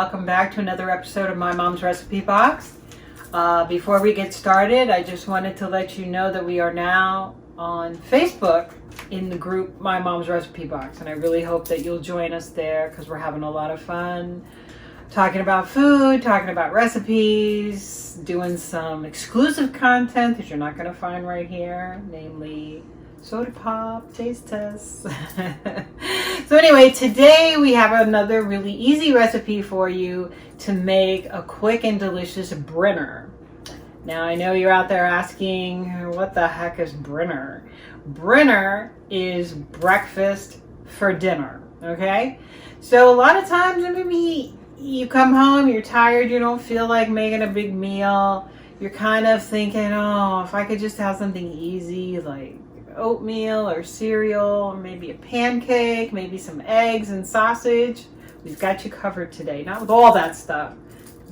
welcome back to another episode of My Mom's Recipe Box. Before we get started, I just wanted to let you know that we are now on Facebook in the group My Mom's Recipe Box, and I really hope that you'll join us there because we're having a lot of fun talking about food, talking about recipes, doing some exclusive content that you're not going to find right here, namely soda pop, taste tests. So anyway, today we have another really easy recipe for you to make a quick and delicious Brinner. Now I know you're out there asking, what the heck is Brinner? Brinner is breakfast for dinner, okay? So a lot of times maybe you come home, you're tired, you don't feel like making a big meal. You're kind of thinking, oh, if I could just have something easy like oatmeal or cereal, or maybe a pancake, maybe some eggs and sausage. We've got you covered today. Not with all that stuff,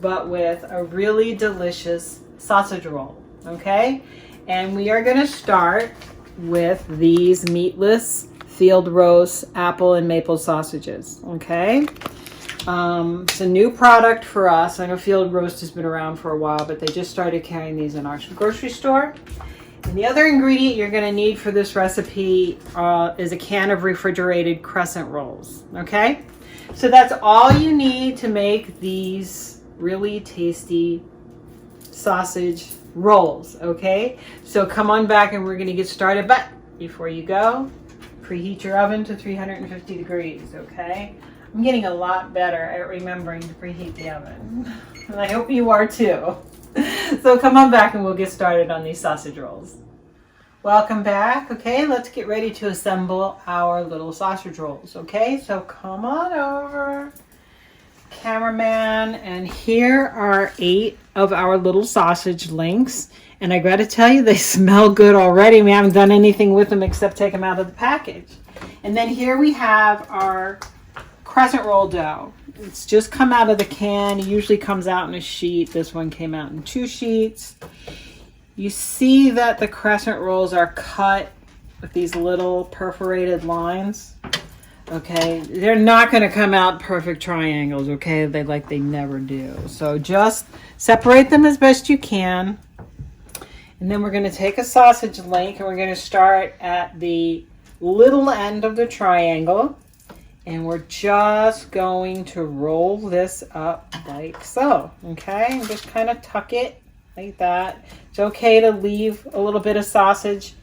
but with a really delicious sausage roll, okay? And we are going to start with these meatless field roast apple and maple sausages, okay? It's a new product for us. I know field roast has been around for a while, but they just started carrying these in our grocery store. And the other ingredient you're going to need for this recipe is a can of refrigerated crescent rolls, okay? So that's all you need to make these really tasty sausage rolls, okay? So come on back and we're going to get started. But before you go, preheat your oven to 350 degrees, okay? I'm getting a lot better at remembering to preheat the oven. And I hope you are too. So come on back and we'll get started on these sausage rolls. Welcome back. Okay, let's get ready to assemble our little sausage rolls. Okay, so come on over, cameraman, and here are 8 of our little sausage links. And I gotta tell you, they smell good already. We haven't done anything with them except take them out of the package. And then here we have our crescent roll dough. It's just come out of the can. It usually comes out in a sheet. This one came out in 2 sheets. You see that the crescent rolls are cut with these little perforated lines. Okay, they're not going to come out perfect triangles, okay? They never do. So just separate them as best you can. And then we're going to take a sausage link and we're going to start at the little end of the triangle. And we're just going to roll this up like so, okay? And just kind of tuck it like that. It's okay to leave a little bit of sausage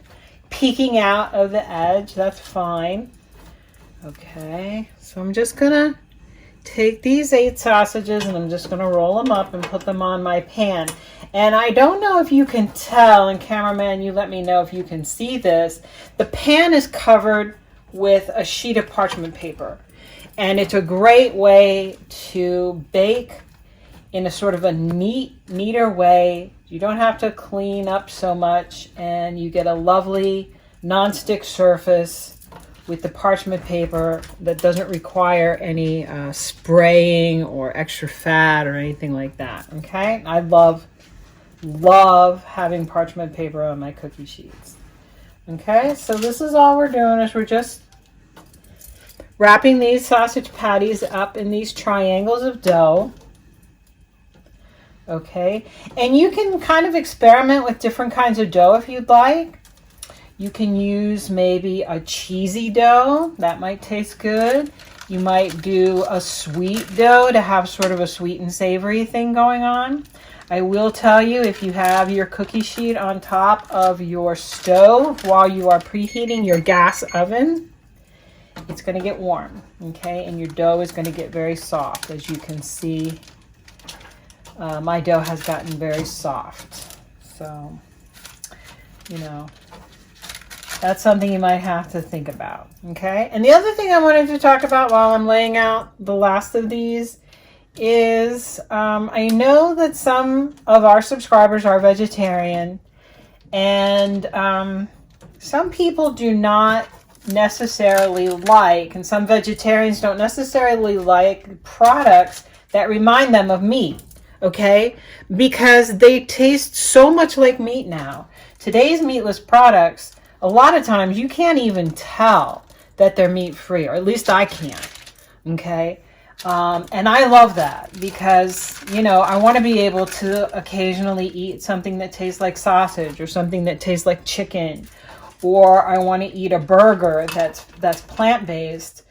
peeking out of the edge. That's fine. Okay, so I'm just gonna take these 8 sausages and I'm just gonna roll them up and put them on my pan. And I don't know if you can tell, and cameraman, you let me know if you can see this. The pan is covered with a sheet of parchment paper. And it's a great way to bake in a sort of a neater way. You don't have to clean up so much, and you get a lovely non-stick surface with the parchment paper that doesn't require any spraying or extra fat or anything like that, okay? I love having parchment paper on my cookie sheets. Okay, so this is all we're doing is we're just wrapping these sausage patties up in these triangles of dough. Okay, and you can kind of experiment with different kinds of dough if you'd like. You can use maybe a cheesy dough. That might taste good. You might do a sweet dough to have sort of a sweet and savory thing going on. I will tell you, if you have your cookie sheet on top of your stove while you are preheating your gas oven, it's going to get warm, okay? And your dough is going to get very soft. As you can see, my dough has gotten very soft. So, you know, that's something you might have to think about, okay? And the other thing I wanted to talk about while I'm laying out the last of these is I know that some of our subscribers are vegetarian, and some people do not necessarily like, and some vegetarians don't necessarily like products that remind them of meat, okay? Because they taste so much like meat now. Today's meatless products, a lot of times you can't even tell that they're meat-free, or at least I can't, okay? And I love that because, you know, I want to be able to occasionally eat something that tastes like sausage or something that tastes like chicken, or I want to eat a burger that's plant-based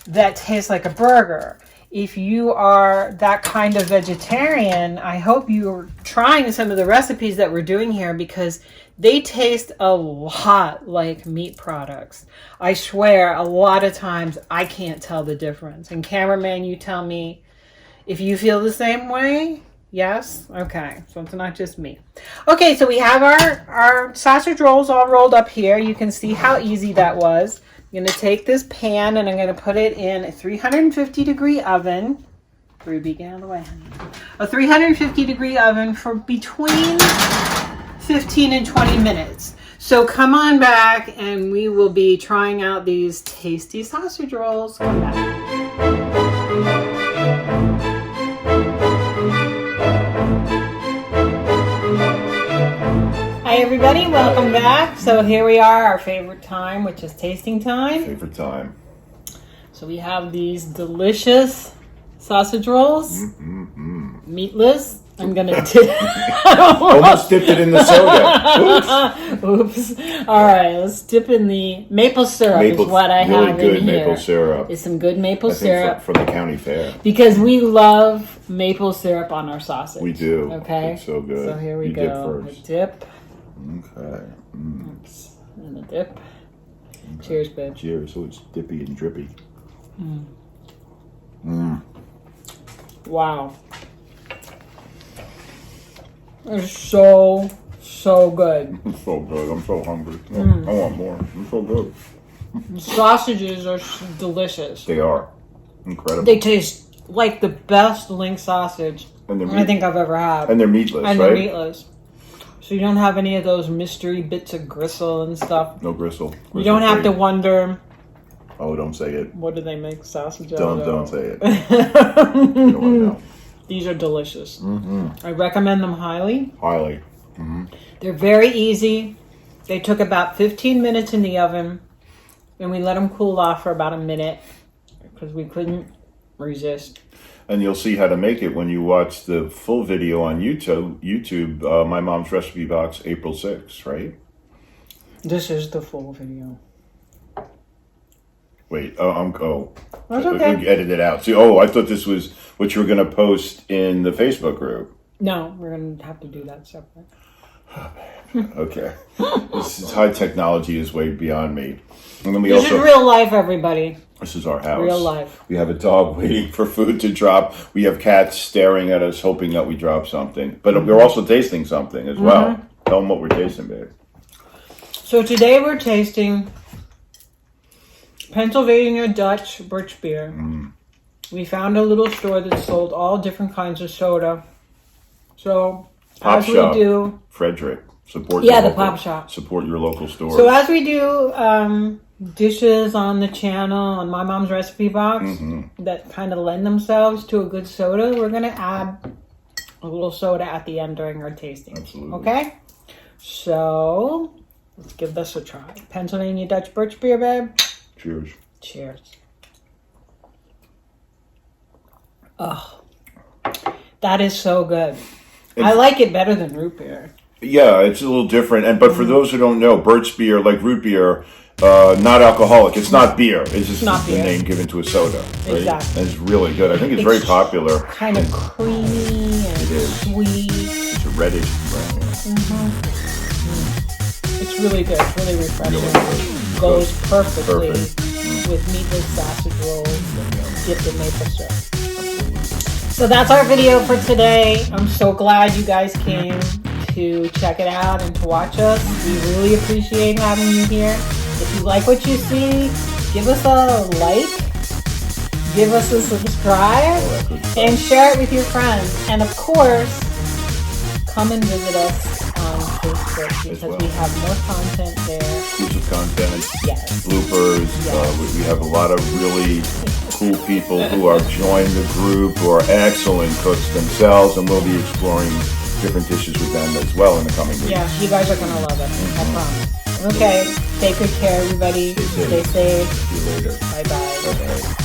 that tastes like a burger. If you are that kind of vegetarian, I hope you're trying some of the recipes that we're doing here because they taste a lot like meat products. I swear, a lot of times I can't tell the difference. And cameraman, you tell me if you feel the same way. Yes? Okay, so it's not just me. Okay, so we have our sausage rolls all rolled up here. You can see how easy that was. I'm going to take this pan and I'm going to put it in a 350-degree oven. Ruby, get out of the way, honey. A 350-degree oven for between 15 and 20 minutes. So come on back and we will be trying out these tasty sausage rolls. Come back. Hi everybody, welcome back. So here we are, our favorite time, which is tasting time. Favorite time. So we have these delicious sausage rolls, meatless. I'm gonna almost dipped it in the soda. Oops. All right, let's dip in the maple syrup. Is what I really have good in here. Maple syrup. It's some good maple syrup from the county fair. because we love maple syrup on our sausage. We do. Okay, it's so good. So here we go. Dip first. A dip. Okay. Oops. And a dip. Okay. Cheers, babe. Cheers. So it's dippy and drippy. Wow. It's so good. It's so good. I'm so hungry. I want more. It's so good. The sausages are delicious. They are. Incredible. They taste like the best link sausage I think I've ever had. And they're meatless, and right? They're meatless. So you don't have any of those mystery bits of gristle and stuff. No gristle. You don't have to wonder. Oh, don't say it. What do they make sausage out of? Don't say it. You don't want to know. These are delicious. I recommend them highly. Highly. They're very easy. They took about 15 minutes in the oven, and we let them cool off for about a minute because we couldn't resist. And you'll see how to make it when you watch the full video on YouTube, My Mom's Recipe Box, April 6th, right? This is the full video. Wait, That's okay. You edited it out. See, I thought this was what you were going to post in the Facebook group. No, we're going to have to do that separate. Okay. This high technology is way beyond me. And then This is real life, everybody. This is our house. Real life. We have a dog waiting for food to drop. We have cats staring at us, hoping that we drop something. But we're also tasting something as well. Tell them what we're tasting, babe. So today we're tasting Pennsylvania Dutch Birch Beer. We found a little store that sold all different kinds of soda. So Pop as shop. we do, Frederick, support. the pop shop. Support your local store. So as we do dishes on the channel on My Mom's Recipe Box that kind of lend themselves to a good soda, we're gonna add a little soda at the end during our tasting. Absolutely. Okay. So let's give this a try. Pennsylvania Dutch Birch Beer, babe. Cheers. Cheers. Oh, that is so good. I like it better than root beer. Yeah, it's a little different. But for those who don't know, birch beer, like root beer, not alcoholic. It's not beer. It's just not the beer. name given to a soda. Right? Exactly. And it's really good. I think it's very popular. Kind of creamy and sweet. It's a reddish brown. It's really good. It's really refreshing. Really Goes perfectly Perfect. with meatless sausage rolls dipped in maple syrup. So that's our video for today. I'm so glad you guys came to check it out and to watch us. We really appreciate having you here. If you like what you see, give us a like, give us a subscribe, and share it with your friends. And of course, come and visit us on Facebook because we have more content there. Exclusive content, Yes. bloopers. Yes. We have a lot of really cool people who are joining the group, who are excellent cooks themselves, and we'll be exploring different dishes with them as well in the coming weeks. Yeah, you guys are going to love it. I promise. Okay, take good care, everybody. Stay safe. See you later. Bye-bye. Bye-bye.